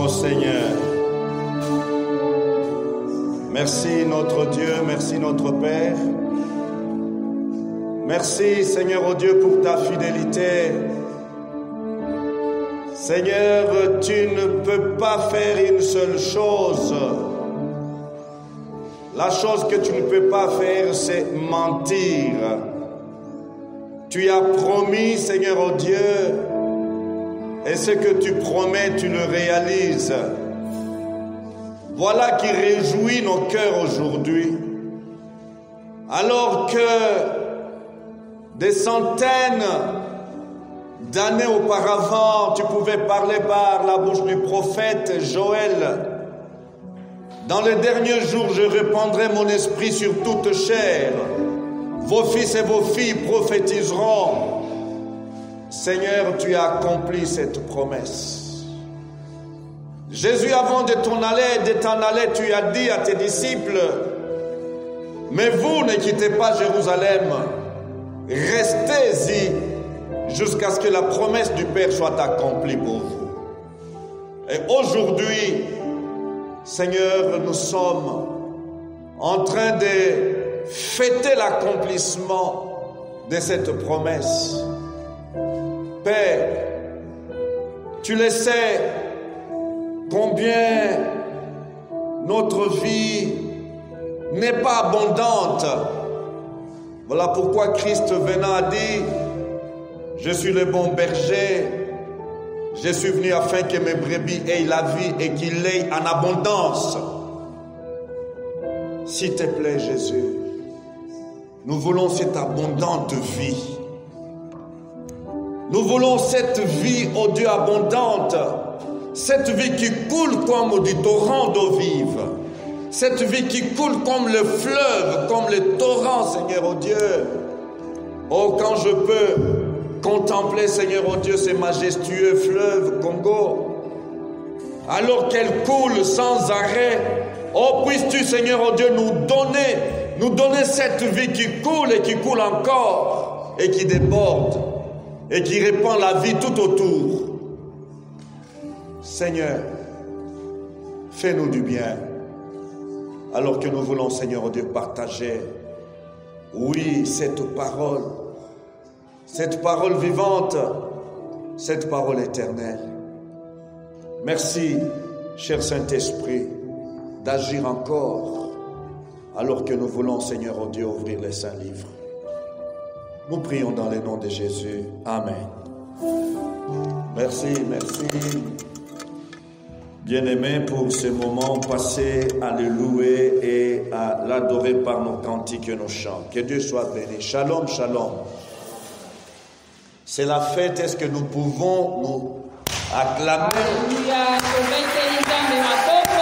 au Seigneur. Merci notre Dieu, merci notre Père. Merci Seigneur oh Dieu pour ta fidélité. Seigneur, tu ne peux pas faire une seule chose. La chose que tu ne peux pas faire, c'est mentir. Tu as promis, Seigneur oh Dieu, et ce que tu promets, tu le réalises. Voilà qui réjouit nos cœurs aujourd'hui. Alors que des centaines d'années auparavant, tu pouvais parler par la bouche du prophète Joël. Dans les derniers jours, je répandrai mon esprit sur toute chair. Vos fils et vos filles prophétiseront. Seigneur, tu as accompli cette promesse. Jésus, avant de t'en aller, tu as dit à tes disciples, mais vous ne quittez pas Jérusalem. Restez-y jusqu'à ce que la promesse du Père soit accomplie pour vous. Et aujourd'hui, Seigneur, nous sommes en train de fêter l'accomplissement de cette promesse. Père, tu le sais combien notre vie n'est pas abondante. Voilà pourquoi Christ venant a dit, je suis le bon berger, je suis venu afin que mes brebis aient la vie et qu'ils l'aient en abondance. S'il te plaît, Jésus, nous voulons cette abondante vie. Nous voulons cette vie, oh Dieu, abondante. Cette vie qui coule comme du torrent d'eau vive. Cette vie qui coule comme le fleuve, comme le torrent, Seigneur, oh Dieu. Oh, quand je peux contempler, Seigneur, oh Dieu, ces majestueux fleuves Congo, alors qu'elle coule sans arrêt, oh, puisses-tu, Seigneur, oh Dieu, nous donner cette vie qui coule et qui coule encore, et qui déborde, et qui répand la vie tout autour. Seigneur, fais-nous du bien, alors que nous voulons, Seigneur, oh Dieu, partager, oui, cette parole vivante, cette parole éternelle. Merci, cher Saint-Esprit, d'agir encore, alors que nous voulons, Seigneur, oh Dieu, ouvrir les saints livres. Nous prions dans le nom de Jésus. Amen. Merci, merci. Bien-aimés, pour ce moment passé à le louer et à l'adorer par nos cantiques et nos chants. Que Dieu soit béni. Shalom, shalom. C'est la fête. Est-ce que nous pouvons nous acclamer?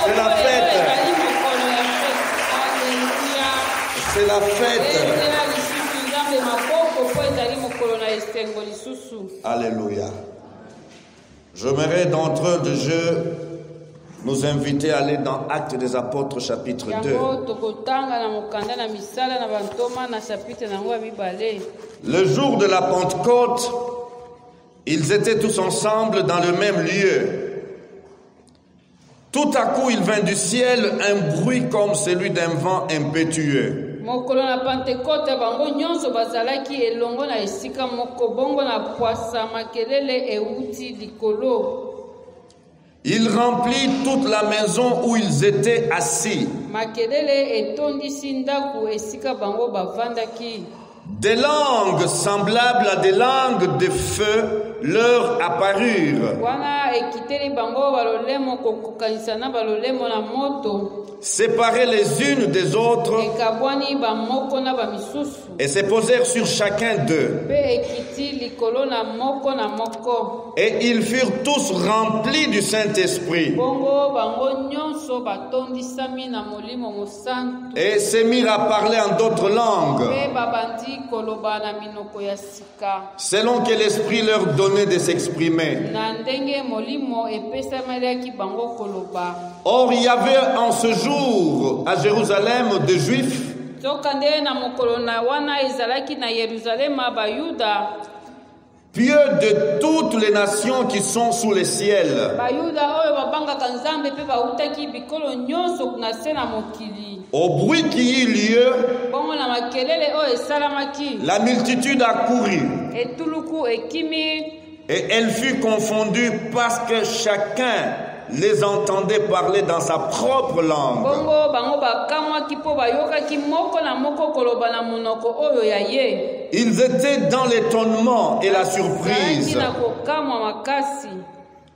C'est la fête. C'est la fête. Alléluia. J'aimerais d'entrée de jeu nous inviter à aller dans Actes des Apôtres chapitre 2. Le jour de la Pentecôte, ils étaient tous ensemble dans le même lieu. Tout à coup, il vint du ciel un bruit comme celui d'un vent impétueux. Il remplit toute la maison où ils étaient assis. Des langues semblables à des langues de feu leur apparurent. Séparées les unes des autres, et se posèrent sur chacun d'eux. Et ils furent tous remplis du Saint-Esprit. Et se mirent à parler en d'autres langues, selon que l'Esprit leur donnait de s'exprimer. Or, il y avait en ce jour à Jérusalem des Juifs pieux de toutes les nations qui sont sous les ciels. Au bruit qui eut lieu, la multitude accourut. Et elle fut confondue parce que chacun les entendait parler dans sa propre langue. Ils étaient dans l'étonnement et la surprise.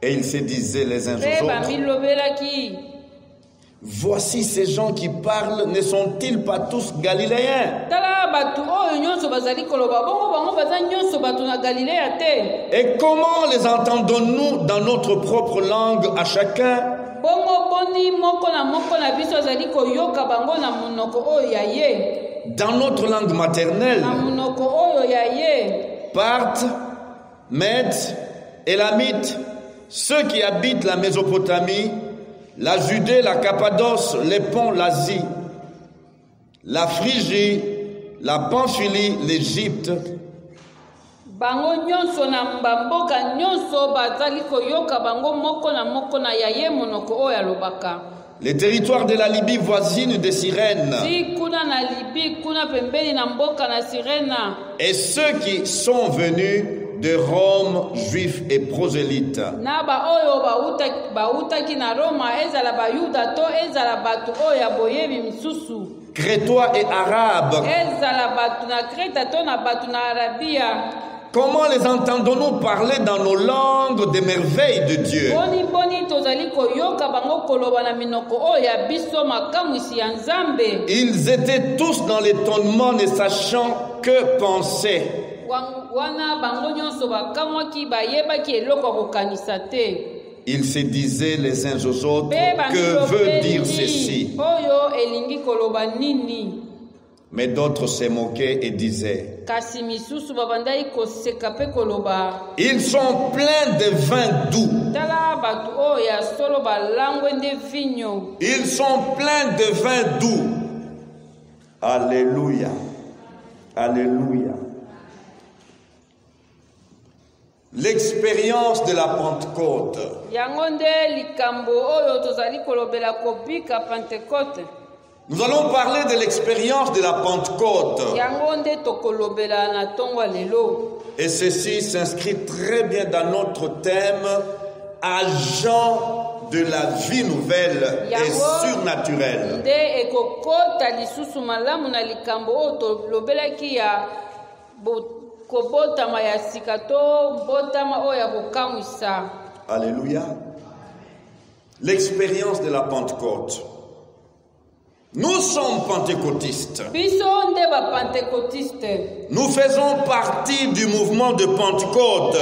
Et ils se disaient les uns aux autres, voici ces gens qui parlent, ne sont-ils pas tous galiléens? Et comment les entendons-nous dans notre propre langue à chacun? Dans notre langue maternelle, Parthes, Mèdes, Élamites, ceux qui habitent la Mésopotamie, la Judée, la Cappadoce, les ponts, l'Asie, la Phrygie, la Pamphylie, l'Égypte. Les territoires de la Libye voisine de Cyrène. Et ceux qui sont venus de Rome, juifs et prosélytes. Crétois et arabes. Comment les entendons-nous parler dans nos langues des merveilles de Dieu? Ils étaient tous dans l'étonnement, ne sachant que penser. Ils se disaient les uns aux autres, que veut dire ceci? Mais d'autres se moquaient et disaient, ils sont pleins de vin doux. Ils sont pleins de vin doux. Alléluia. Alléluia. L'expérience de la Pentecôte. Nous allons parler de l'expérience de la Pentecôte. Et ceci s'inscrit très bien dans notre thème, agent de la vie nouvelle et surnaturelle. Alléluia. L'expérience de la Pentecôte. Nous sommes pentecôtistes. Nous faisons partie du mouvement de Pentecôte.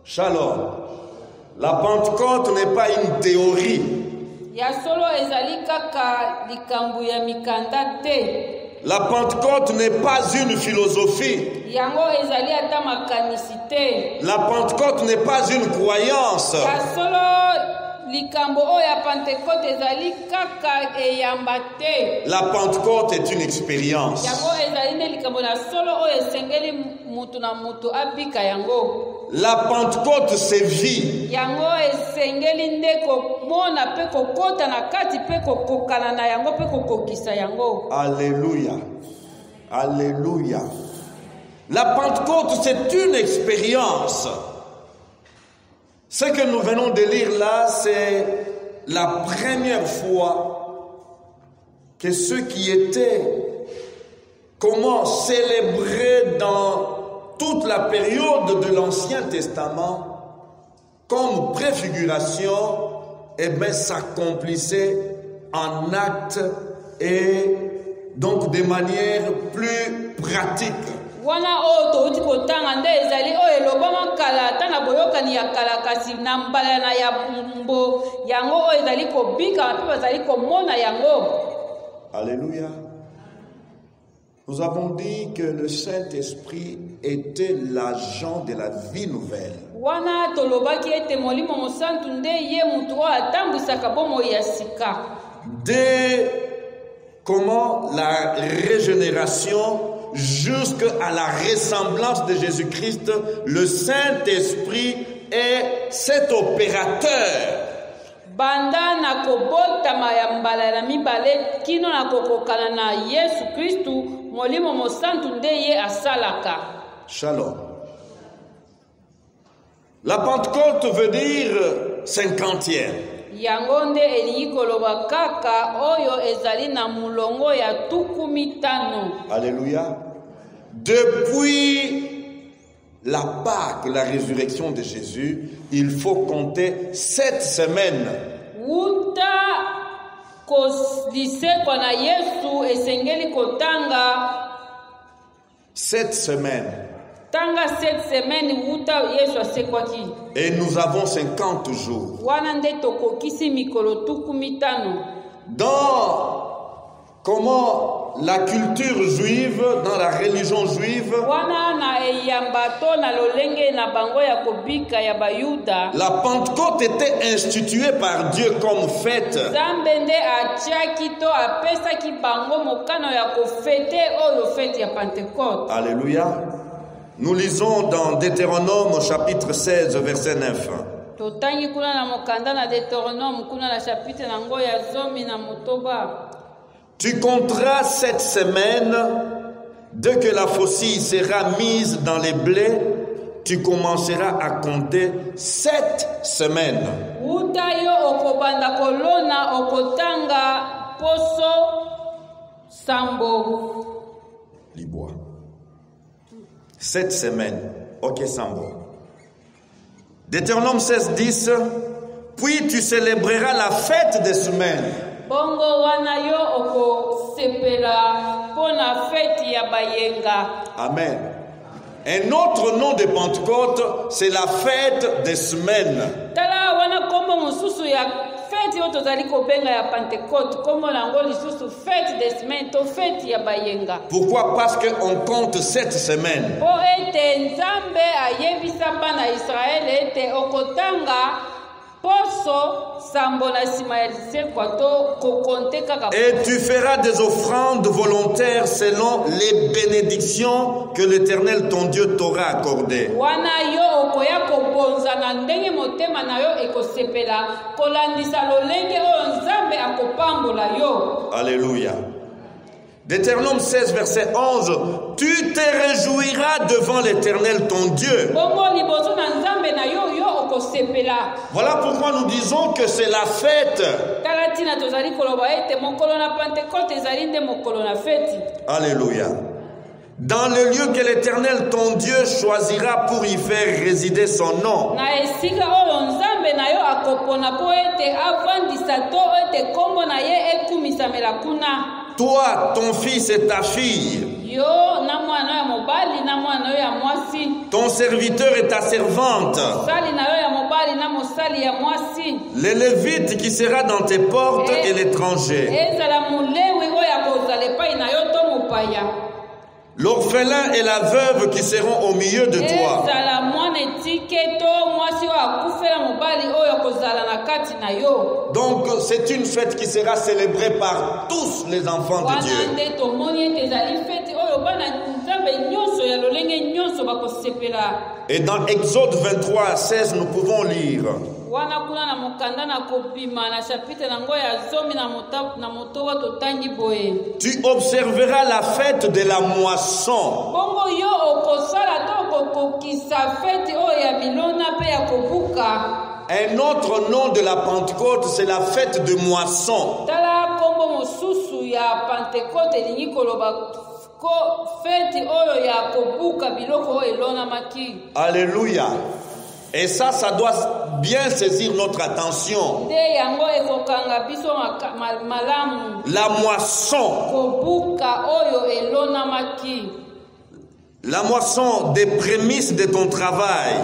Shalom. La Pentecôte n'est pas une théorie. La Pentecôte n'est pas une philosophie. La Pentecôte n'est pas une croyance. La Pentecôte est une expérience. La Pentecôte, c'est vie. Alléluia. Alléluia. La Pentecôte, c'est une expérience. Ce que nous venons de lire là, c'est la première fois que ceux qui étaient, comment célébrer dans toute la période de l'Ancien Testament comme préfiguration, eh bien, s'accomplissait en actes et donc de manière plus pratique. Alléluia. Nous avons dit que le Saint-Esprit était l'agent de la vie nouvelle. Dès comment la régénération jusqu'à la ressemblance de Jésus-Christ, le Saint-Esprit est cet opérateur. Banda na kobotama ya mbala na mibale kino na kokokana na Yesu Kristu molimo mosantu nde ye asalaka. Shalom. La Pentecôte veut dire 50e. Yango nde elingi koloba kaka oyo ezali na mulongo ya tuku mitano. Alléluia. Depuis la Pâque, la résurrection de Jésus, il faut compter 7 semaines. Wuta kolisekwa na Yesu esengeli kotanga 7 semaines. Tanga 7 semaines wuta Yesu asekwaki. Et nous avons 50 jours. Wana nde tokokisi mikolo tuku mitano. Dans comment la culture juive, dans la religion juive, la Pentecôte était instituée par Dieu comme fête. Alléluia. Nous lisons dans Deutéronome chapitre 16 verset 9. Tu compteras 7 semaines, dès que la faucille sera mise dans les blés, tu commenceras à compter 7 semaines. Libois. 7 semaines. Ok, Sambo. Deutéronome 16, 10. Puis tu célébreras la fête des semaines. Bongo wana yo oko sepela pona fête ya bayenga. Amen. Un autre nom de Pentecôte, c'est la fête des semaines. Tala wana kombo mususu ya fête yo tozali kobenga ya Pentecôte, kombo nango lisusu fête des semaines to fête ya bayenga. Pourquoi? Parce que on compte 7 semaines. Po ete Nzambe ayebisa bana Israël ete okotanga et tu feras des offrandes volontaires selon les bénédictions que l'Éternel ton Dieu t'aura accordées. Alléluia. Deutéronome 16, verset 11. Tu te réjouiras devant l'Éternel ton Dieu. Voilà pourquoi nous disons que c'est la fête. Alléluia. Dans le lieu que l'Éternel ton Dieu choisira pour y faire résider son nom. Toi, ton fils et ta fille, ton serviteur et ta servante, les Lévites qui sera dans tes portes et l'étranger, l'orphelin et la veuve qui seront au milieu de toi. Donc c'est une fête qui sera célébrée par tous les enfants de Dieu. Et dans Exode 23, 16, nous pouvons lire. Tu observeras la fête de la moisson. Un autre nom de la Pentecôte, c'est la fête de moisson. Alléluia. Et ça doit bien saisir notre attention. La moisson. La moisson des prémices de ton travail.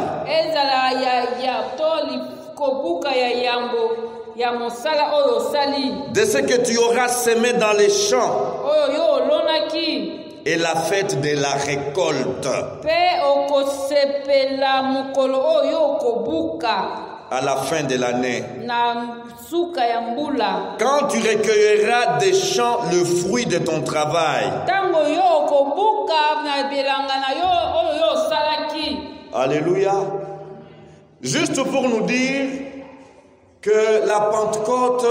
De ce que tu auras semé dans les champs. Et la fête de la récolte. à la fin de l'année. na suka ya mbula. Quand tu recueilleras des champs le fruit de ton travail. Tango yo kobuka na bilanga na yo oyo yo salaki. Alléluia. Juste pour nous dire que la Pentecôte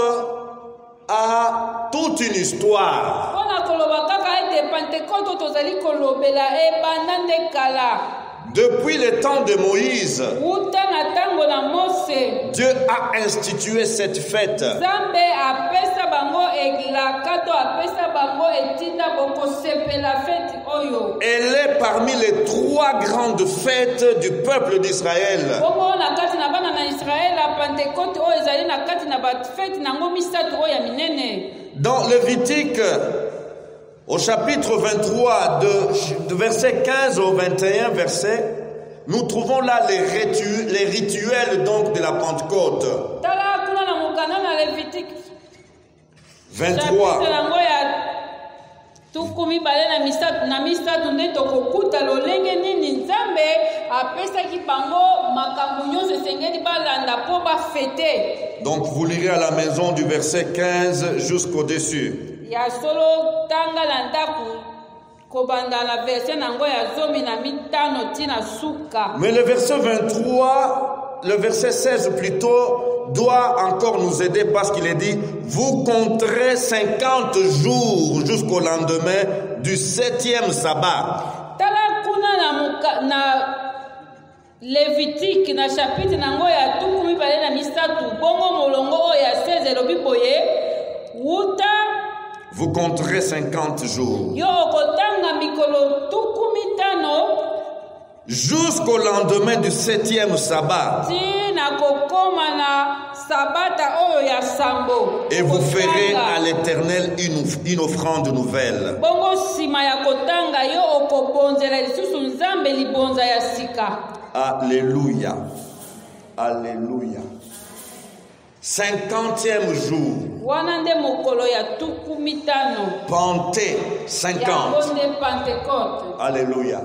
a toute une histoire. Pona koloba kaka ete Pentecôte tozali kolobela ebanda nde kala. Depuis le temps de Moïse, Uta na tango na Mose. Dieu a institué cette fête. Zambe apesa bango eglakato apesa bango etinda boko sepela fête oyo. Elle est parmi les 3 grandes fêtes du peuple d'Israël. Bongo na kati na bana na Israël la Pentecôte oyo ezali na kati na ba fête nango misatu oyo ya minene. Dans Lévitique, au chapitre 23, de verset 15 au 21 verset, nous trouvons là les rituels donc de la Pentecôte. Tala kuna na mukana na Lévitique 23. nango ya tukumi bale na misatu nde tokokuta lolenge nini Nzambe apesaki bango makambo nyonso esengeli balanda po bafete. Donc vous lirez à la maison du verset 15 jusqu'au-dessus. Ya solo tanga la ndaku kobanda la verset nango ya zomi na mitano tina suka. Mais le verset 23, le verset 16 plutôt, doit encore nous aider parce qu'il est dit, vous compterez 50 jours jusqu'au lendemain du 7e sabbat. Tala kuna na Lévitique na chapitre nango ya tukumi bale na misatu bongo molongo o ya 16 elobi boye wuta vous compterez 50 jours. Yo okotanga mikolo tukumi tano jusqu'au lendemain du 7e sabbat. Tina kokoma na sabata oyo ya sambo. Et vous ferez à l'Éternel une offrande nouvelle. Bongo sima ya kotanga yo okobonzela lisusu Nzambe libonza ya sika. Alléluia. Alléluia. 50e jour. Wana nde mokolo ya tukumi tano. Penté 50. Ya bonde Pentecôte. Alléluia.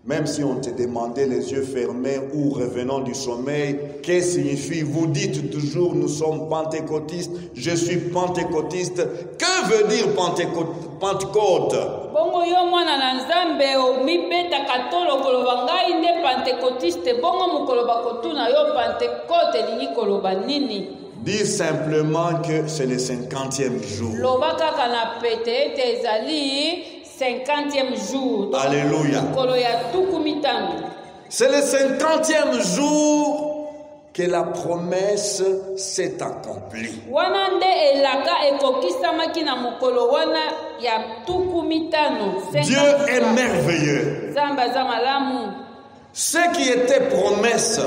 Même si on te demandait les yeux fermés ou revenant du sommeil, qu'est-ce que signifie? Vous dites toujours, nous sommes pentecôtistes, je suis pentecôtiste. Que veut dire Pentecôte? Bongo yo mwana na Nzambe o mibeta katolo koloba ngai nde pentecôtiste. Bongo mokolo bakotuna yo Pentecôte lingi koloba nini? Dis simplement que c'est le 50e jour. Loba kaka na pete ete ezali 50e jour. Alléluia. C'est le 50e jour que la promesse s'est accomplie. Dieu est merveilleux. Ce qui était promesse,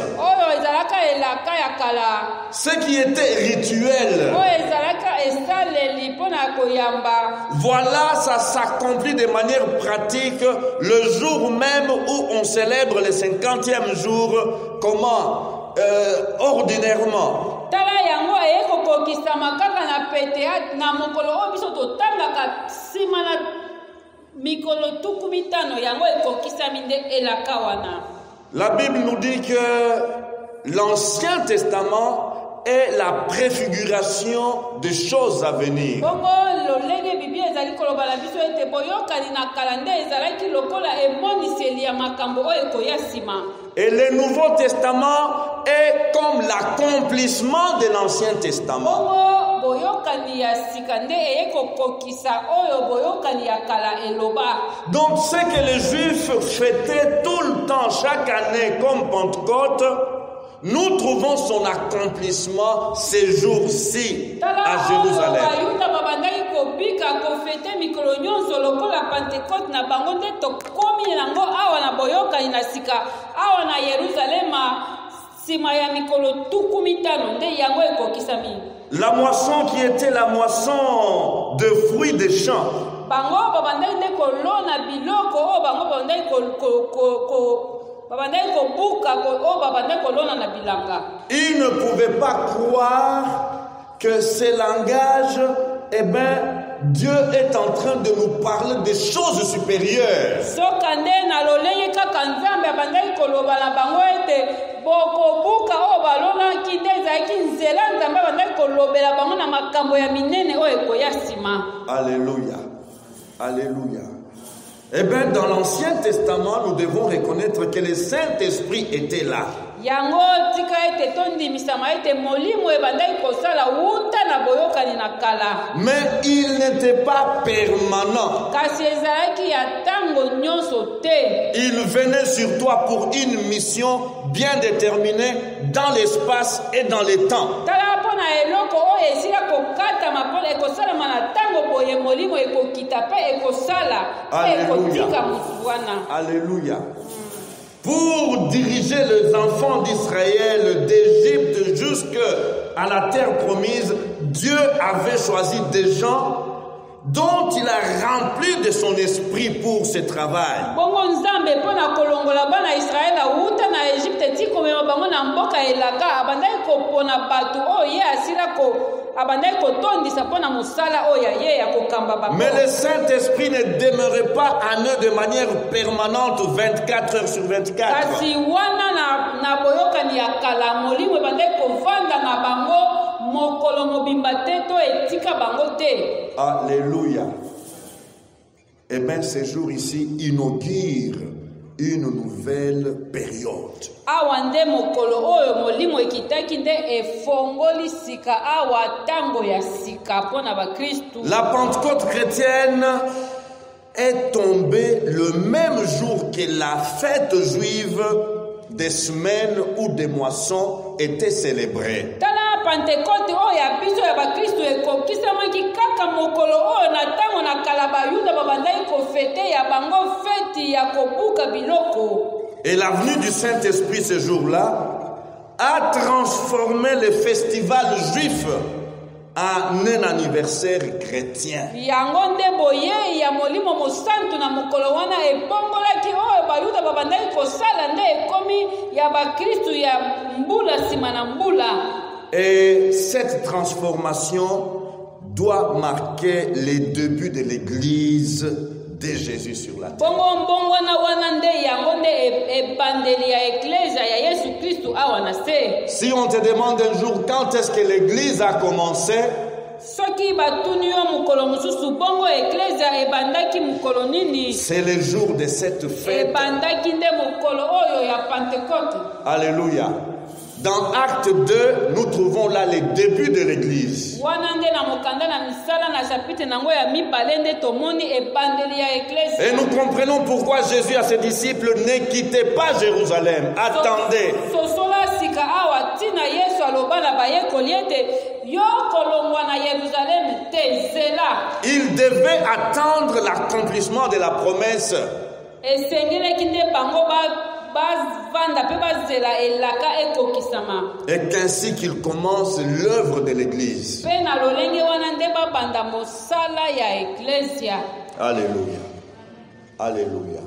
ce qui était rituel, voilà, ça s'accomplit de manière pratique le jour même où on célèbre le 50e jour. Comment? Ordinairement. La Bible nous dit que l'Ancien Testament est la préfiguration des choses à venir. Et le Nouveau Testament est comme l'accomplissement de l'Ancien Testament. Donc ce que les Juifs fêtaient tout le temps, chaque année comme Pentecôte, nous trouvons son accomplissement ces jours-ci à Jérusalem. La moisson qui était la moisson de fruits des champs. Ils ne pouvaient pas croire que ces langages, eh bien, Dieu est en train de nous parler des choses supérieures. ya minene oyo ekoya nsima. Alléluia. Alléluia. Eh bien, dans l'Ancien Testament, nous devons reconnaître que le Saint-Esprit était là. Yango tika ete tondimisa ete molimo ebandaki kosala wuta na boyokani na kala. Mais il n'était pas permanent. Kasi ezalaki ya tango nyonso te. Il venait sur toi pour une mission bien déterminée dans l'espace et dans le temps. Tala pona eloko oyo esila kokatama mpona ekosalama na tango boye molimo ekokita mpe ekosala mpe ekotika motu wana. Alléluia. Pour diriger les enfants d'Israël d'Égypte jusqu'à la terre promise, Dieu avait choisi des gens dont il a rempli de son esprit pour ce travail. Bongo nzambe pona kolongola bana Israël uta na Égypte tikomema bango na mboka elaka abandai kopona batu oyo ye asila ko abandai kotondisa pona musala oyo ye ya kokamba bango. Mais le Saint-Esprit ne demeurait pas en eux de manière permanente 24 heures sur 24. Kasi wana na boyokani ya kala molimo ebandai kovanda na bango mokolo mobimba te to etika bango te. Alléluia. Eh bien, ce jour ici inaugure une nouvelle période. Awa nde mokolo oyo molimo ekitaki nde efongoli sika awa tango ya sika mpona bakristu. La Pentecôte chrétienne est tombée le même jour que la fête juive des semaines ou des moissons était célébrée. Pentecote oyo ya biso ya bakristo ekokisamaki kaka mokolo oyo na tango na kala bayuda babandaki kofete ya bango feti ya kobuka biloko. Et la venue du Saint-Esprit ce jour-là a transformé le festival juif en un anniversaire chrétien. Yango nde boye ya molimo mosantu na mokolo wana ebongolaki oyo bayuda babandaki kosala nde ekomi ya bakristo ya mbula nsima na mbula. Et cette transformation doit marquer les débuts de l'Église de Jésus sur la terre. Si on te demande un jour quand est-ce que l'Église a commencé, c'est le jour de cette fête. Alléluia. Dans Acte 2, nous trouvons là les débuts de l'Église. Et nous comprenons pourquoi Jésus à ses disciples ne quittait pas Jérusalem. Attendez. Il devait attendre l'accomplissement de la promesse. Et qu'ainsi qu'il commence l'œuvre de l'Église. Alléluia. Alléluia.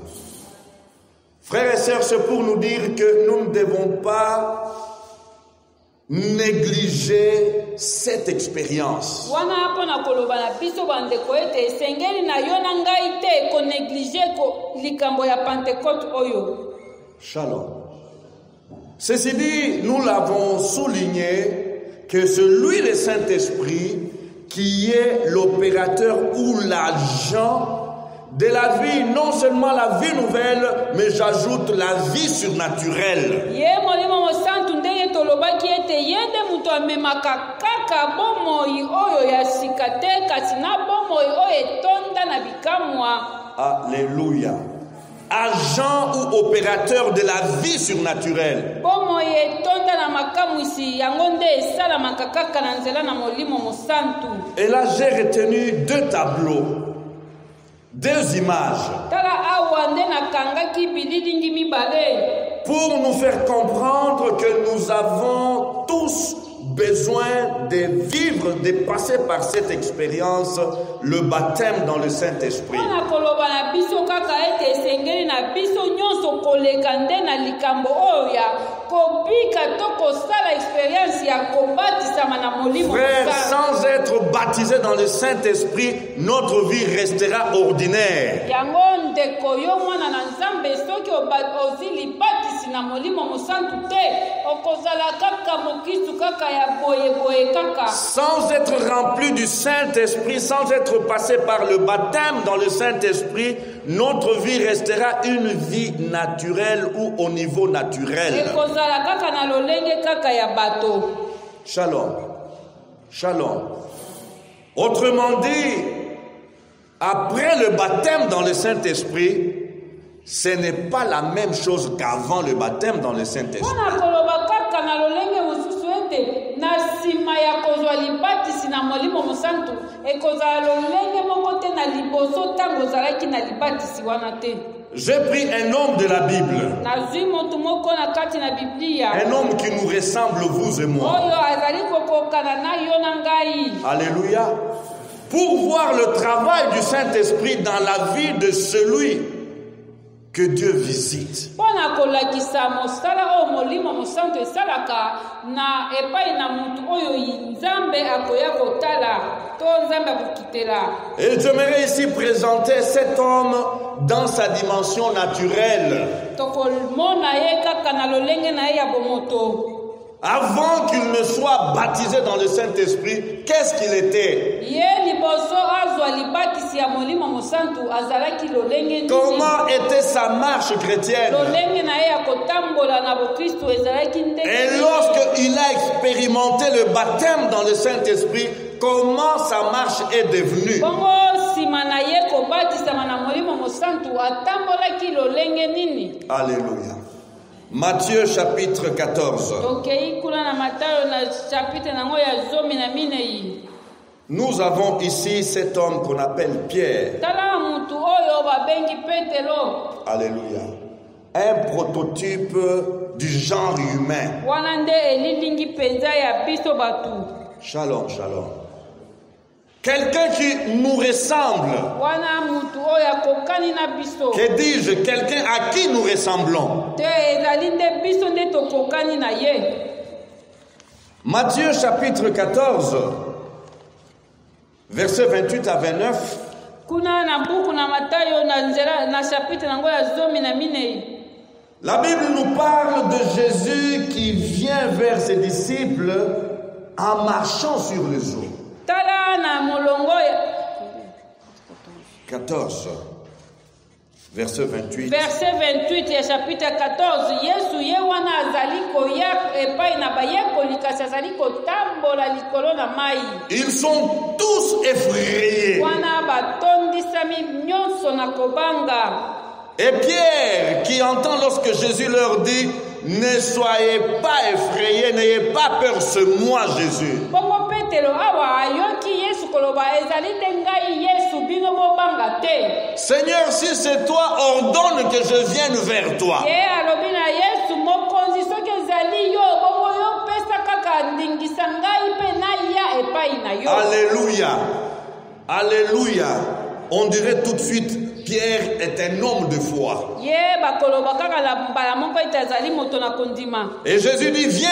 Frères et sœurs, c'est pour nous dire que nous ne devons pas négliger cette expérience. Shalom. Ceci dit, nous l'avons souligné que c'est lui le Saint-Esprit qui est l'opérateur ou l'agent de la vie, non seulement la vie nouvelle, mais j'ajoute la vie surnaturelle. Alléluia. Agent ou opérateur de la vie surnaturelle. Et là, j'ai retenu deux tableaux, deux images, pour nous faire comprendre que nous avons tous besoin de vivre, de passer par cette expérience, le baptême dans le Saint-Esprit. Frère, sans être baptisé dans le Saint-Esprit, notre vie restera ordinaire. libati na molimo mosantu te okozala kaka mokristu kaka ya boye kaka sans être rempli du Saint-Esprit, sans être passé par le baptême dans le Saint-Esprit. Notre vie restera une vie naturelle ou au niveau naturel. ekozala kaka na lolenge kaka ya bato. Shalom. Shalom. Autrement dit, après le baptême dans le Saint-Esprit, ce n'est pas la même chose qu'avant le baptême dans le Saint-Esprit. mpona koloba kaka na lolenge mosusu ete na nsima ya kozwa libatisi na molimo mosantu ekozala lolenge moko te na liboso ntango ozalaki na libatisi wana te. J'ai pris un homme de la Bible, nazwi motu moko na kati na biblia un homme qui nous ressemble, vous et moi. oyo azali kokokana na yo na ngai. Alléluia. Pour voir le travail du Saint-Esprit dans la vie de celui que Dieu visite. mpona kolakisa mosala oyo molimo mosantu esalaka na epai na motu oyo nzambe akoya kotala to nzambe akokitela. Et j'aimerais ici présenter cet homme dans sa dimension naturelle. tokomona ye kaka na lolenge na ye ya bomoto. Avant qu'il ne soit baptisé dans le Saint-Esprit, qu'est-ce qu'il était? ye liboso azwa libatisi ya molimo mosantu azalaki lolenge nini? Comment était sa marche chrétienne? lolenge na ye ya kotambola na bokristu ezalaki ndenge Et nini? lorsqu'il a expérimenté le baptême dans le Saint-Esprit, comment sa marche est devenue? bongo nsima na ye kobatisama na molimo mosantu atambolaki lolenge nini? Alléluia. Matthieu chapitre 14. tokei kuna na matayo na chapitre nango ya 14. Nous avons ici cet homme qu'on appelle Pierre. tala mutu oyo babengi petelo. Alléluia. Un prototype du genre humain. wana nde elilingi mpenza ya biso batu. Shalom, shalom. Quelqu'un qui nous ressemble. wana mutu oyo akokani na biso. Que dis-je? Quelqu'un à qui nous ressemblons. te ezali nde biso nde tokokani na ye. Matthieu chapitre 14, versets 28 à 29. kuna na buku na matayo na nzela na chapitre nango ya 14. La Bible nous parle de Jésus qui vient vers ses disciples en marchant sur les eaux. tala na molongo ya 14, verset 28. verset 28 ya chapitre 14. yesu ye wana azali koya epai na bayekoli kasi azali kotambola likolo na mai. Ils sont tous effrayés. wana batondisami nyonso na kobanga. Et Pierre, qui entend lorsque Jésus leur dit, ne soyez pas effrayés, n'ayez pas peur, c'est moi Jésus. bongo petelo awa ayoki yesu koloba ezali nde ngai yesu bino bobanga te. Seigneur, si c'est toi, ordonne que je vienne vers toi. ye alobi na yesu mokonzi soki ezali yo bongo yo pesa kaka ndingisa ngai mpe naya epai na yo. Alléluia. Alléluia. On dirait tout de suite, Pierre est un homme de foi. ye bakoloba kaka na mbala moko ete azali moto na kondima. Et Jésus dit, viens.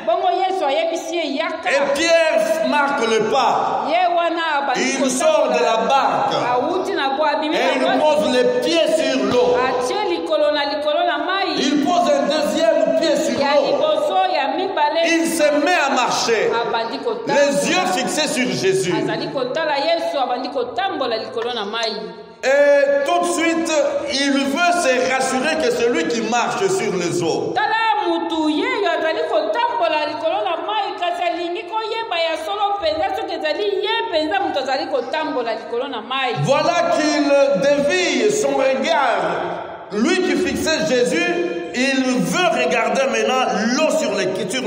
bongo yesu ayebisi ye yaka. Et Pierre marque le pas. ye wana abandi Il sort de la barque. awuti na bo abimi Et il na pose les pieds sur l'eau. atie likolo na mai. Il pose un deuxième pied sur ya l'eau. liboso ya mibale Il se met à marcher. abandi kotala. Les yeux fixés sur Jésus. azali kotala yesu abandi kotambola likolo na mai. Et tout de suite, il veut se rassurer que celui qui marche sur les eaux. tala mutu yeyo azali kotambola likolo na mai kasi alingi koyeba ya solo mpenza soki ezali ye mpenza moto azali kotambola likolo na mai. Voilà qu'il dévie son regard. Lui qui fixait Jésus, il veut regarder maintenant l'eau sur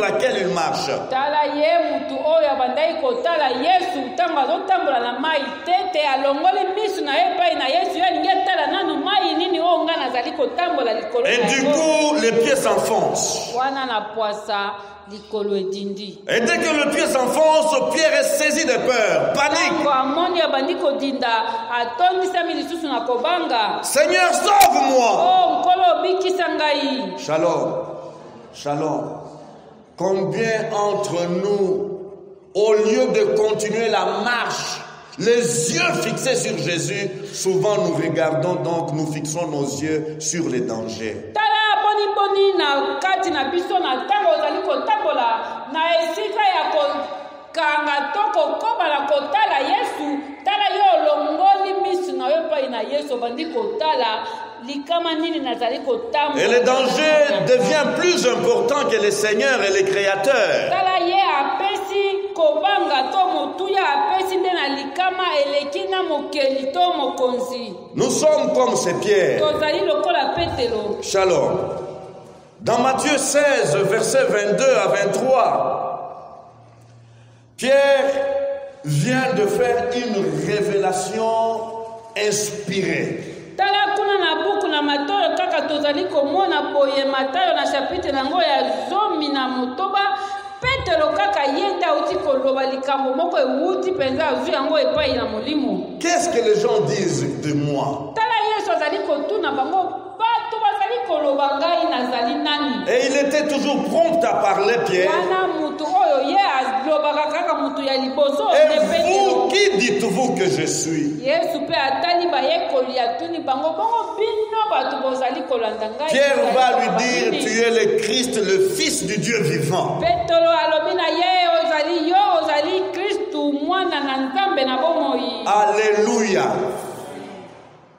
laquelle il marche. tala ye mutu oyo abandaki kotala yesu ntango azotambola na mai tete alongoli misu na ye epai na yesu ye alingi atala nanu mai nini oyo nga nazali kotambola likolo na Et du yango. coup, les pieds s'enfoncent. wana na pwasa likolo edindi. Et dès que le pied s'enfonce, Pierre est saisi de peur, panique. ntango amoni abandi kodinda atondisami lisusu na kobanga. Seigneur, sauve-moi. o nkolo obikisa ngai. Shalom, shalom. Combien entre nous, au lieu de continuer la marche, les yeux fixés sur Jésus, souvent nous regardons donc, nous fixons nos yeux sur les dangers. tala boni na kati na biso na ntango ozali kotambola na esika ya kokanga to kokoba na kotala Yesu, tala yo olongoli misu na yo epai na Yesu obandi kotala likama nini nazali kotambola. Et le danger devient plus important que les seigneurs et les créateurs. Tala ye apesi kobanga to motuya apesi nde na likama eleki na mokeli to mokonzi. Nous sommes comme ces pierres. Tozali lokola Petelo. Shalom. Dans Matthieu 16, versets 22 à 23, Pierre vient de faire une révélation inspirée. Tala kuna na buku na Matayo kaka tozali komona boye Matayo na chapitre nango ya 10 na motoba. Petelo kaka yenda uti koloba likambo moko ewuti penza azu yango epai na molimo. Qu'est-ce que les gens disent de moi? Tala Yesu azali kotuna bango bato bazali koloba ngai nazali nani. Et il était toujours prompt à parler, Pierre. Wana mutu oyo ye alobaka kaka mutu ya liboso. Et vous, qui dites-vous que je suis? Yesu pe atali bayekoli atuni bango bongo bino bato bozali kolanda ngai. Pierre va lui dire, tu es le Christ, le Fils du Dieu vivant. Petelo alobi na ye ozali yo ozali Kristu mwana na Nzambe na bomoi. Alléluia.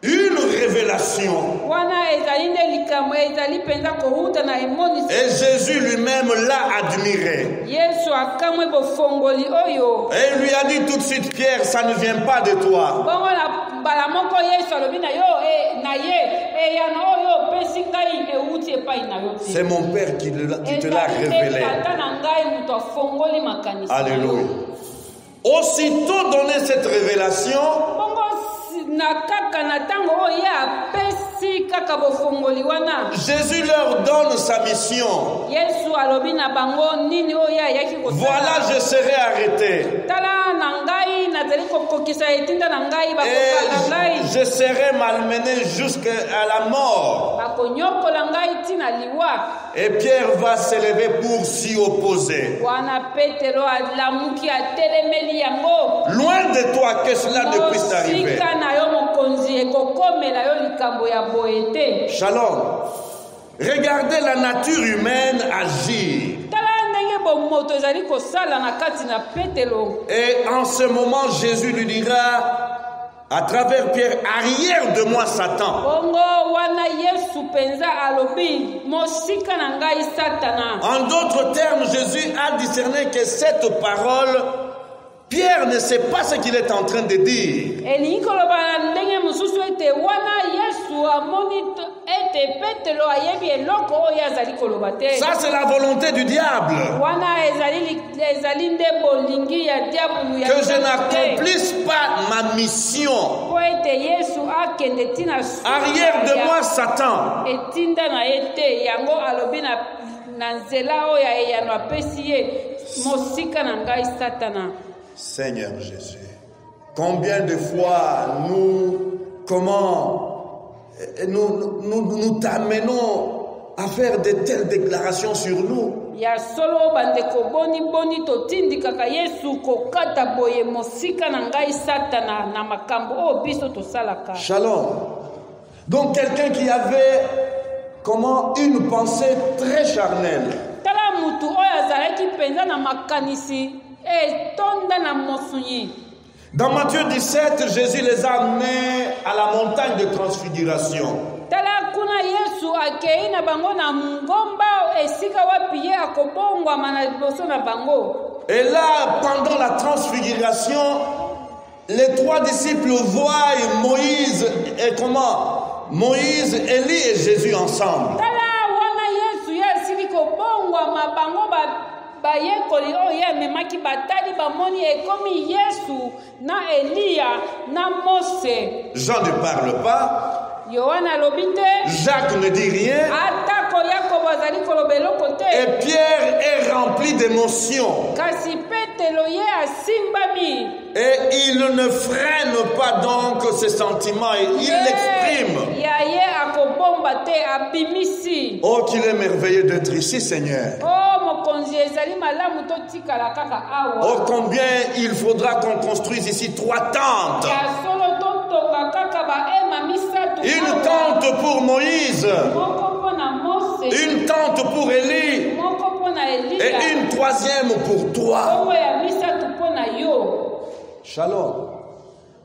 Une révélation. Et Jésus lui-même l'a admiré. Et il lui a dit tout de suite, Pierre, ça ne vient pas de toi. C'est mon Père qui te l'a révélé. Alléluia. Aussitôt donné cette révélation, Jésus leur donne sa mission. Voilà, je serai arrêté. Et je serai malmené jusqu'à la mort. Et Pierre va s'élever pour s'y opposer. Loin de toi que cela ne puisse arriver. Shalom. Regardez la nature humaine agir. Et en ce moment, Jésus lui dira à travers Pierre, arrière de moi Satan. En d'autres termes, Jésus a discerné que cette parole, Pierre ne sait pas ce qu'il est en train de dire. Ça, c'est la volonté du diable. Que je n'accomplisse pas ma mission. Arrière de moi, Satan. Seigneur Jésus, combien de fois nous t'amenons à faire de telles déclarations sur nous. Shalom. Donc quelqu'un qui avait une pensée très charnelle. Dans Matthieu 17, Jésus les a amenés à la montagne de transfiguration. Et là, pendant la transfiguration, les trois disciples voient Moïse Moïse, Élie et Jésus ensemble. Jean ne parle pas. Jacques ne dit rien. Et Pierre est rempli d'émotions. Et il ne freine pas donc ses sentiments. Il l'exprime. Oh, qu'il est merveilleux d'être ici, Seigneur. Oh, combien il faudra qu'on construise ici 3 tentes. Une tente pour Moïse, Moïse. Une tente pour Élie. Moko pona Elia. Et une troisième pour toi. Kombo ya misato pona yo. Shalom.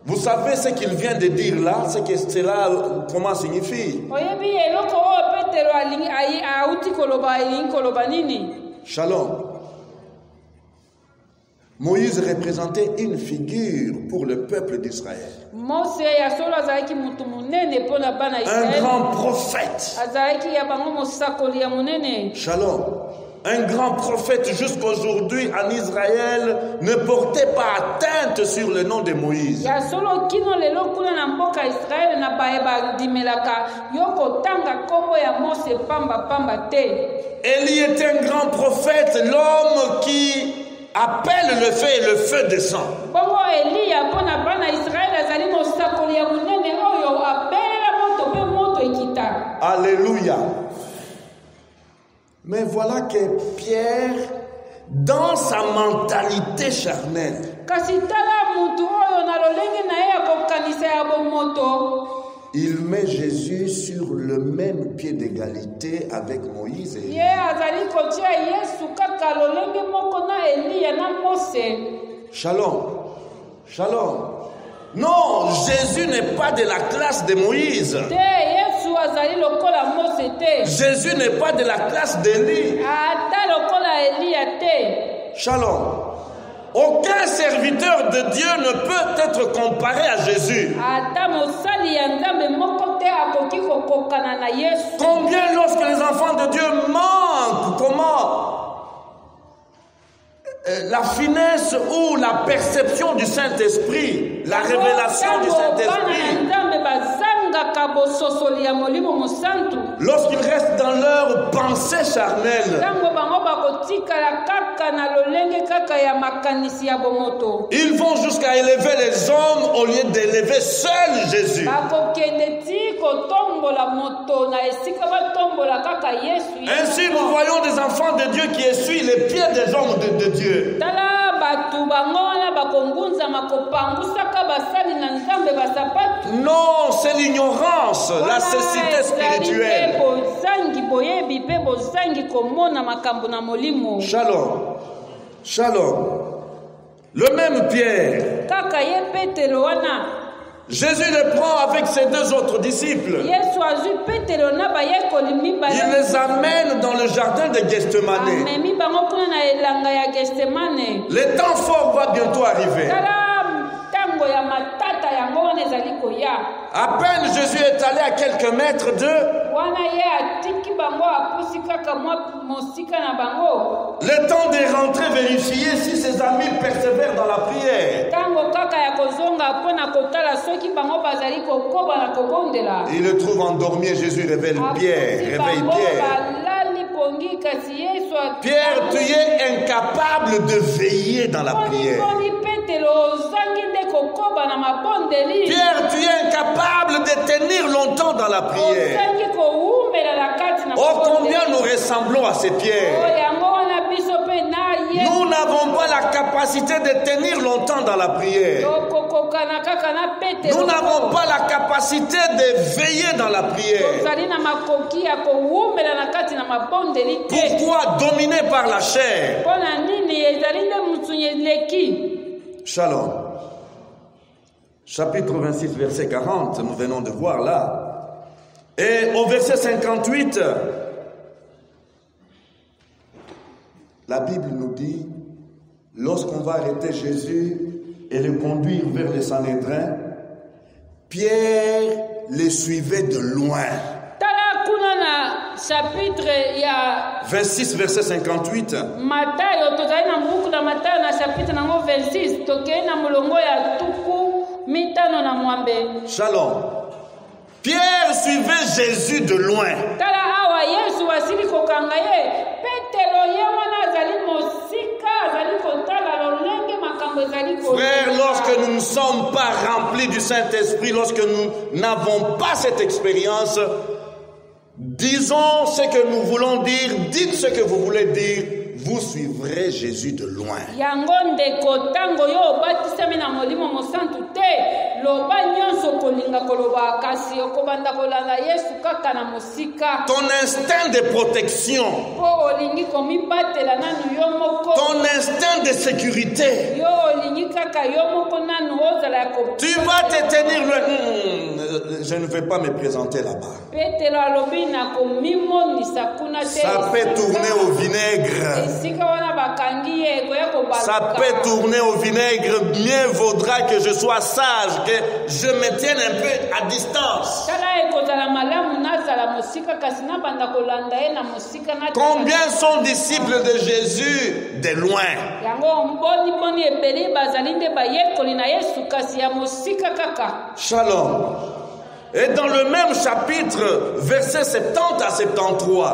Vous savez ce qu'il vient de dire là, ce que cela, comment signifie? Oyebi eloko o Petero alingi auti koloba elingi koloba nini? Shalom. Moïse représentait une figure pour le peuple d'Israël. Un grand prophète. Shalom. Un grand prophète jusqu'aujourd'hui en Israël ne portait pas atteinte sur le nom de Moïse. Élie était un grand prophète, l'homme qui appelle le feu et le feu descend. Alléluia. Mais voilà que Pierre, dans sa mentalité charnelle, il met Jésus sur le même pied d'égalité avec Moïse et Élie. Shalom. Shalom. Non, Jésus n'est pas de la classe de Moïse. Jésus n'est pas de la classe d'Élie. Shalom. Aucun serviteur de Dieu ne peut être comparé à Jésus. Combien lorsque les enfants de Dieu manquent, comment la finesse ou la perception du Saint-Esprit, la révélation du Saint-Esprit, lorsqu'ils restent dans leur pensée charnelle, ils vont jusqu'à élever les hommes au lieu d'élever seul Jésus. Ainsi, nous voyons des enfants de Dieu qui essuient les pieds des hommes de Dieu. Non, c'est l'ignorance, la cécité spirituelle. Shalom. Shalom. Le même Pierre, Jésus le prend avec ses deux autres disciples. Il les amène dans le jardin de Gethsemane. Le temps fort va bientôt arriver. À peine Jésus est allé à quelques mètres d'eux, le temps de rentrer vérifier si ses amis persévèrent dans la prière. Il le trouve endormi et Jésus réveille Pierre. Pierre, tu es incapable de veiller dans la prière. Pierre, tu es incapable de tenir longtemps dans la prière. Oh, combien nous ressemblons à ces pierres. Nous n'avons pas la capacité de tenir longtemps dans la prière. Nous n'avons pas la capacité de veiller dans la prière. Pourquoi dominer par la chair? Shalom. Chapitre 26, verset 40, nous venons de voir là. Et au verset 58, la Bible nous dit, lorsqu'on va arrêter Jésus et le conduire vers le Sanhédrin, Pierre les suivait de loin. Chapitre ya 26 verset 58. Matayo tozali na mbuku na Matayo na chapitre nango 26 tokei na mulongo ya tuku mitano na mwambe. Shalom. Pierre suivait Jésus de loin. Tala awa Yesu wasili kokanga ye Petero ye wana azali mosika azali kotala lolenge makambo ezali ko. Frère, lorsque nous ne sommes pas remplis du Saint-Esprit, lorsque nous n'avons pas cette expérience, disons ce que nous voulons dire, dites ce que vous voulez dire, vous suivrez Jésus de loin. Yango ndeko tango yo obatisami na molimo mosantu te loba nyonso kolinga koloba kasi okobanda kolanda Yesu kaka na mosika. Ton instinct de protection, Po olingi komibatela nanu yo moko. ton instinct de sécurité, Yo olingi kaka yo moko nanu ozala ya ko. tu vas te tenir loin. Je ne vais pas me présenter là-bas. Petelo alobi na komimonisa kuna te. Ça peut tourner au vinaigre. Esika wana bakangi ye koya kobaluka. Ça peut tourner au vinaigre. Mieux vaudra que je sois sage, que je me tienne un peu à distance. Tala ekozala malamu nazala mosika kasi nabanda kolanda ye na mosika na. Combien sont disciples de Jésus de loin? Yango mboni ebele bazali nde bayekoli na Yesu kasi ya mosika kaka. Shalom. Et dans le même chapitre, versets 70 à 73,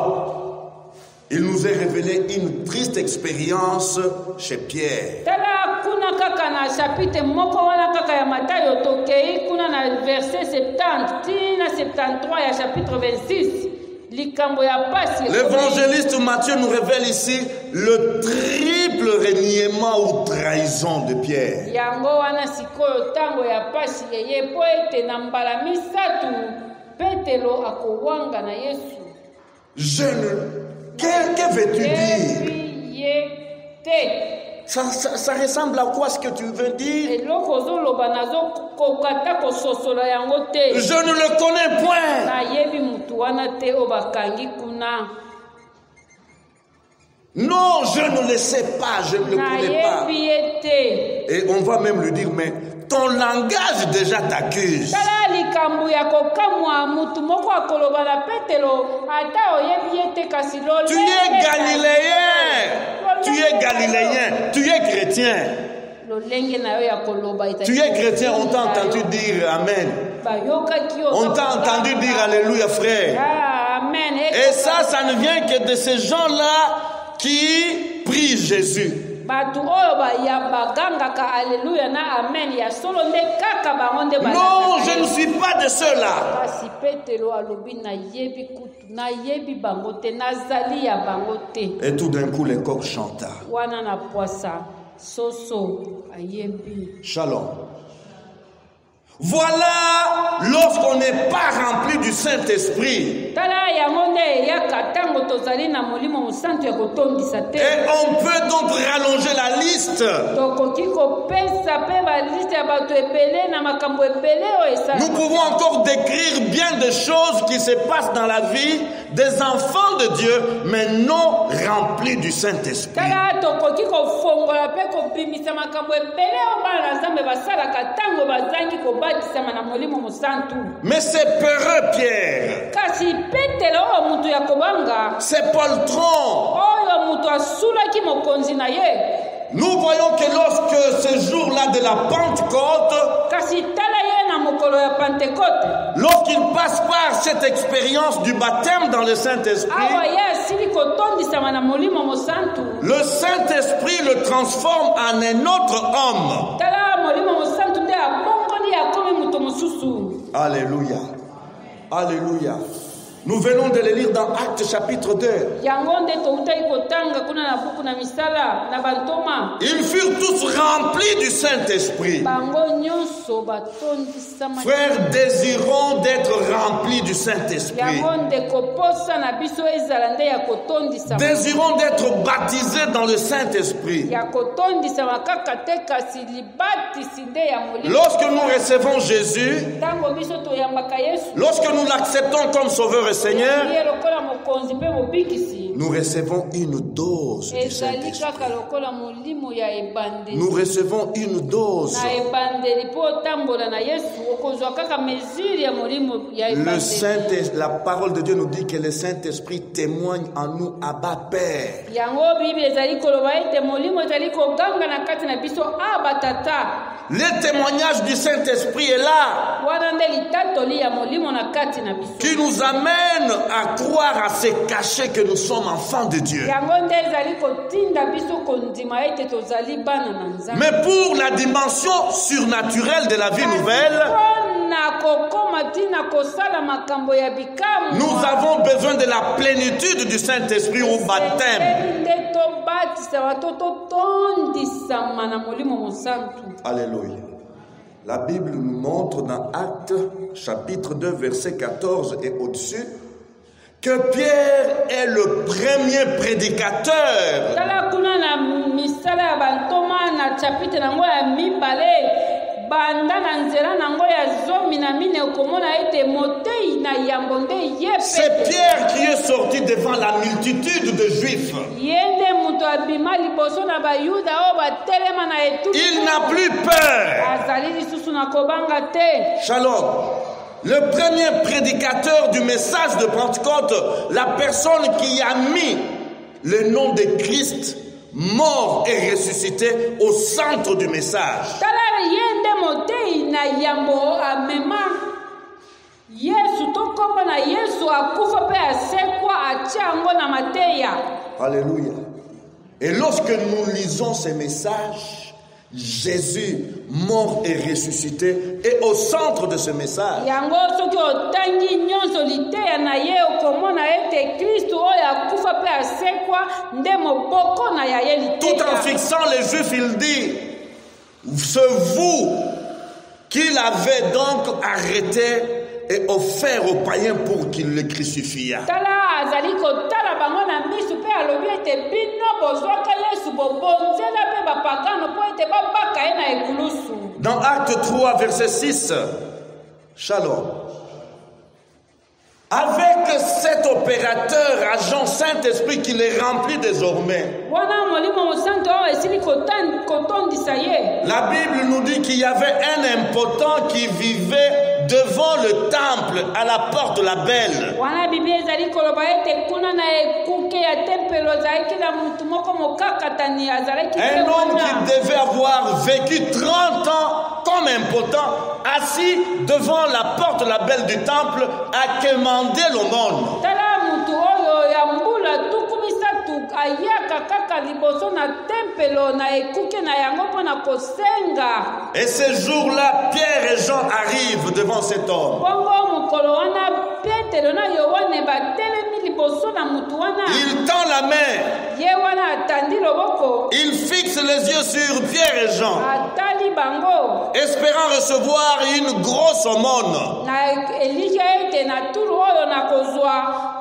il nous est révélé une triste expérience chez Pierre. Tala kuna kaka na chapitre moko wana kaka ya Matayo tokei kuna na verset 70 tina 73 ya chapitre 26. Likambo ya pasi. L'évangéliste Matthieu nous révèle ici le triple reniement ou trahison de Pierre. Yango wana sikoyo tango ya pasi yeye po ete na mbala misatu Petelo akowanga na Yesu. Que veux-tu dire? Ça ressemble à quoi ce que tu veux dire? Je ne le connais point. Non, je ne le sais pas, je ne le connais pas. Et on va même lui dire, mais ton langage déjà t'accuse. Tu es galiléen, tu es chrétien. Tu es chrétien, on t'a entendu dire Amen. On t'a entendu dire Alléluia, frère. Et ça ne vient que de ces gens-là qui prient Jésus. Non, je ne suis pas de ceux-là. Et tout d'un coup, les coqs chanta. Shalom. Voilà lorsqu'on n'est pas rempli du Saint-Esprit. Et on peut donc rallonger la liste. Nous pouvons encore décrire bien des choses qui se passent dans la vie des enfants de Dieu, mais non remplis du Saint-Esprit. Mais c'est peureux, Pierre. C'est poltron. Nous voyons que lorsque ce jour-là de la Pentecôte, lorsqu'il passe par cette expérience du baptême dans le Saint-Esprit, le Saint-Esprit le transforme en un autre homme. Alléluia. Alléluia. Nous venons de le lire dans Actes chapitre 2. Ils furent tous remplis du Saint-Esprit. Frères, désirons d'être remplis du Saint-Esprit. Désirons d'être baptisés dans le Saint-Esprit. Lorsque nous recevons Jésus, lorsque nous l'acceptons comme Sauveur et Seigneur, nous recevons une dose du Saint-Esprit. Nous recevons une dose. La parole de Dieu nous dit que le Saint-Esprit témoigne en nous, Abba Père. Le témoignage du Saint-Esprit est là, qui nous amène à croire, à se cacher que nous sommes enfants de Dieu. Mais pour la dimension surnaturelle de la vie nouvelle, nous avons besoin de la plénitude du Saint-Esprit au baptême. tobatisa bato totondisama na molimo mosantu. Alléluia. La Bible nous montre dans Actes chapitre 2 verset 14 et au-dessus que Pierre est le premier prédicateur. Tala kuna na misala ya bantoma na chapitre nango ya mibale banda na nzela nango ya zomi na mine okomona ete motei na yambo nde ye pete. C'est Pierre qui est sorti devant la multitude de Juifs. Yende muto abima liboso na bayuda o batelema na etu. Il n'a plus peur. Azali lisusu na kobanga te. Shalom. Le premier prédicateur du message de Pentecôte, la personne qui a mis le nom de Christ mort et ressuscité au centre du message. Tala yende motei na yambo amema Yesu tokomba na Yesu akufa pe asekwa achango na mateya. Alléluia. Et lorsque nous lisons ces messages, Jésus, mort et ressuscité, est au centre de ce message. Yango soki otangi nyonso liteya na ye okomona ete Kristo oyo akufa pe asekwa nde moboko na ya ye liteya. Tout en fixant les Juifs, il dit, c'est vous qui l'avez donc arrêté et offert aux païens pour qu'ils le crucifient. Tala azali kotala bango na misu pe alobi ete bino bozwaka Yesu bobonzela pe bapagano po ete babaka ye na ekulusu. Dans Acte 3 verset 6, Shalom. Avec cet opérateur, agent Saint-Esprit qui les remplit désormais. La Bible nous dit qu'il y avait un impotent qui vivait devant le temple à la porte de la Belle. Un homme qui devait avoir vécu 30 ans comme impotent, assis devant la porte de la Belle du temple, à quémander l'aumône. Et ce jour-là, Pierre et Jean arrivent devant cet homme. Il tend la main. Il fixe les yeux sur Pierre et Jean, espérant recevoir une grosse aumône.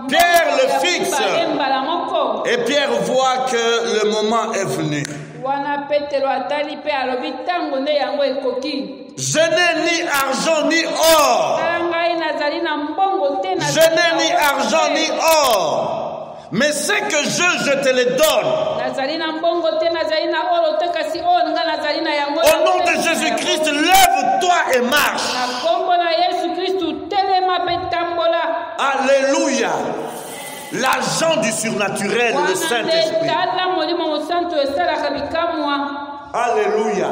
Pierre le fixe. Et Pierre voit que le moment est venu. Je n'ai ni argent ni or. Je n'ai ni argent ni or. Mais ce que je te le donne. Au nom de Jésus-Christ, lève-toi et marche. Alléluia. L'agent du surnaturel, le Saint-Esprit. Alléluia.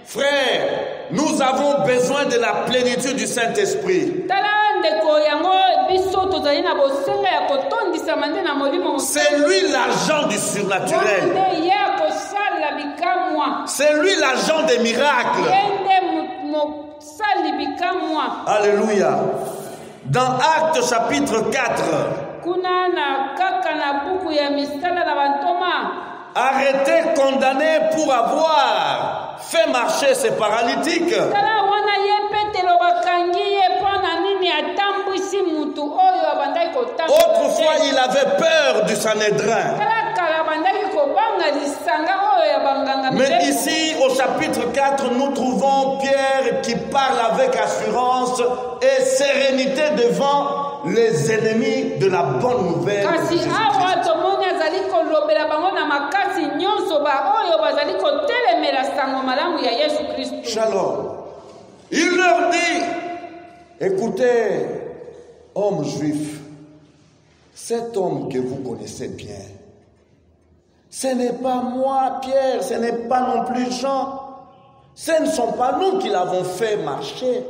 Frère, nous avons besoin de la plénitude du Saint-Esprit. C'est lui l'agent du surnaturel. C'est lui l'agent des miracles. Alléluia. Dans Actes chapitre 4, arrêté, condamné pour avoir fait marcher ces paralytiques. Autrefois, il avait peur du Sanhédrin. Mais ici, au chapitre 4, nous trouvons Pierre qui parle avec assurance et sérénité devant les ennemis de la bonne nouvelle. Shalom. Il leur dit, écoutez, hommes juifs, cet homme que vous connaissez bien, ce n'est pas moi, Pierre, ce n'est pas non plus Jean. Ce ne sont pas nous qui l'avons fait marcher.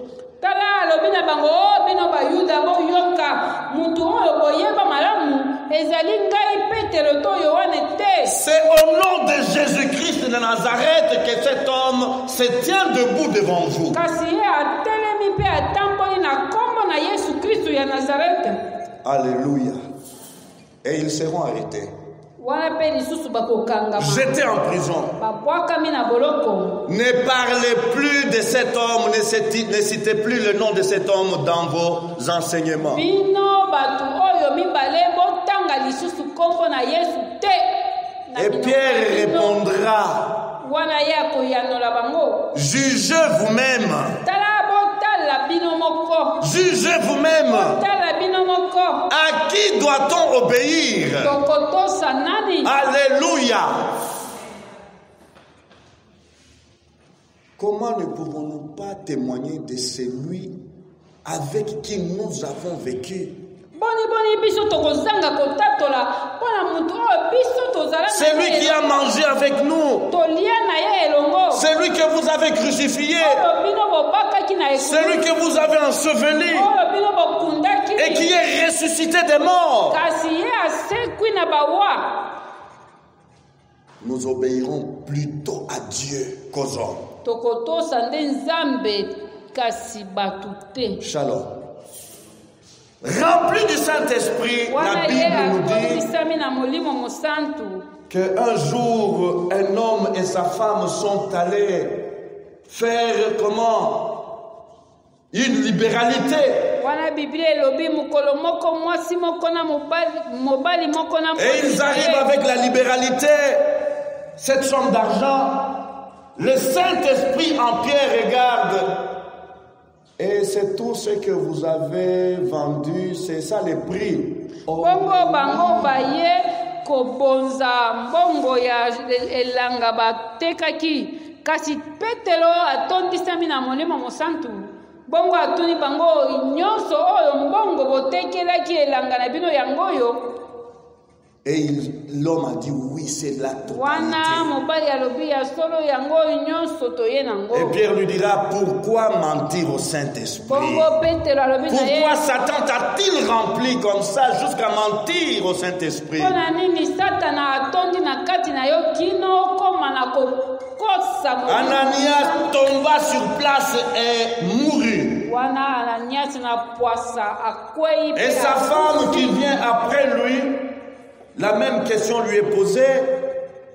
C'est au nom de Jésus-Christ de Nazareth que cet homme se tient debout devant vous. Alléluia. Et ils seront arrêtés. Jeté en prison. Ne parlez plus de cet homme, ne citez plus le nom de cet homme dans vos enseignements. Et Pierre répondra, jugez vous-même. Jugez vous-même. À qui doit-on obéir? Alléluia. Comment ne pouvons-nous pas témoigner de celui avec qui nous avons vécu? Celui qui a mangé avec nous, celui que vous avez crucifié, celui que vous avez enseveli et qui est ressuscité des morts. Nous obéirons plutôt à Dieu qu'aux hommes. Shalom. Rempli du Saint-Esprit, la Bible nous dit qu'un jour, un homme et sa femme sont allés faire comment? Une libéralité. Et ils arrivent avec la libéralité, cette somme d'argent. Le Saint-Esprit en Pierre regarde. Et c'est tout ce que vous avez vendu, c'est ça le prix. Oh. Kasi Petero atondisami na molimo mosantu bongo atuni bango nyonso oyo mbongo botekelaki elanga na bino yangoyo. Et l'homme a dit oui, c'est la totalité. Et Pierre lui dira, pourquoi mentir au Saint-Esprit? Pourquoi Satan t'a-t-il rempli comme ça jusqu'à mentir au Saint-Esprit? Ananias tomba sur place et mourut. Et sa femme qui vient après lui, la même question lui est posée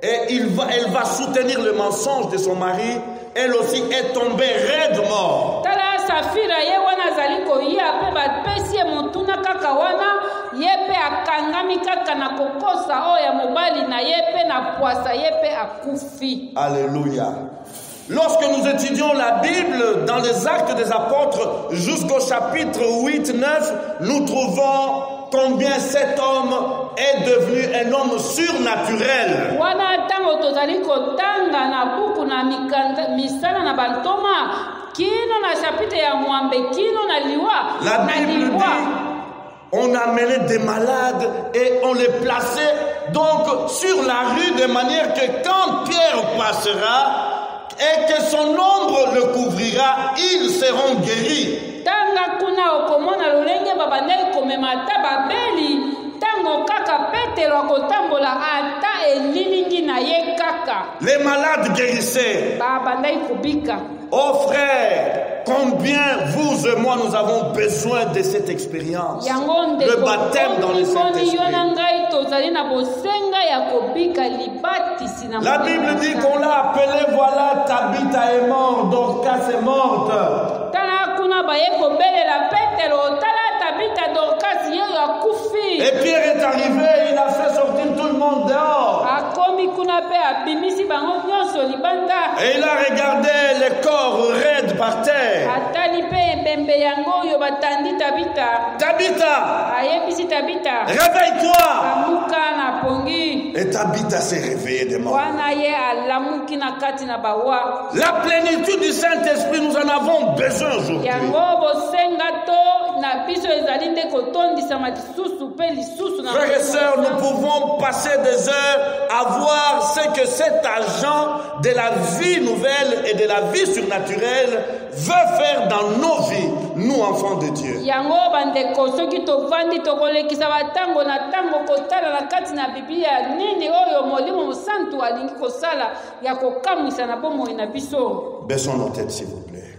et elle va soutenir le mensonge de son mari. Elle aussi est tombée raide mort. Alléluia. Lorsque nous étudions la Bible dans les Actes des Apôtres jusqu'au chapitre 8-9, nous trouvons combien cet homme est devenu un homme surnaturel. La Bible dit, on amenait des malades et on les plaçait donc sur la rue de manière que quand Pierre passera, et que son ombre le couvrira, ils seront guéris. Les malades guérissaient. Oh frère, combien vous et moi nous avons besoin de cette expérience. Le baptême dans le Saint-Esprit. La Bible dit qu'on l'a appelé, voilà, Tabitha est morte, Dorcas est morte. Et Pierre est arrivé, il a fait sortir tout le monde dehors. Et il a regardé les corps raides par terre. Tabitha, réveille-toi. Et Tabitha s'est réveillée de mort. La plénitude du Saint-Esprit, nous en avons besoin aujourd'hui. Frères et sœurs, nous pouvons passer des heures à voir ce que cet agent de la vie nouvelle et de la vie surnaturelle veut faire dans nos vies, nous enfants de Dieu. Baissons nos têtes s'il vous plaît.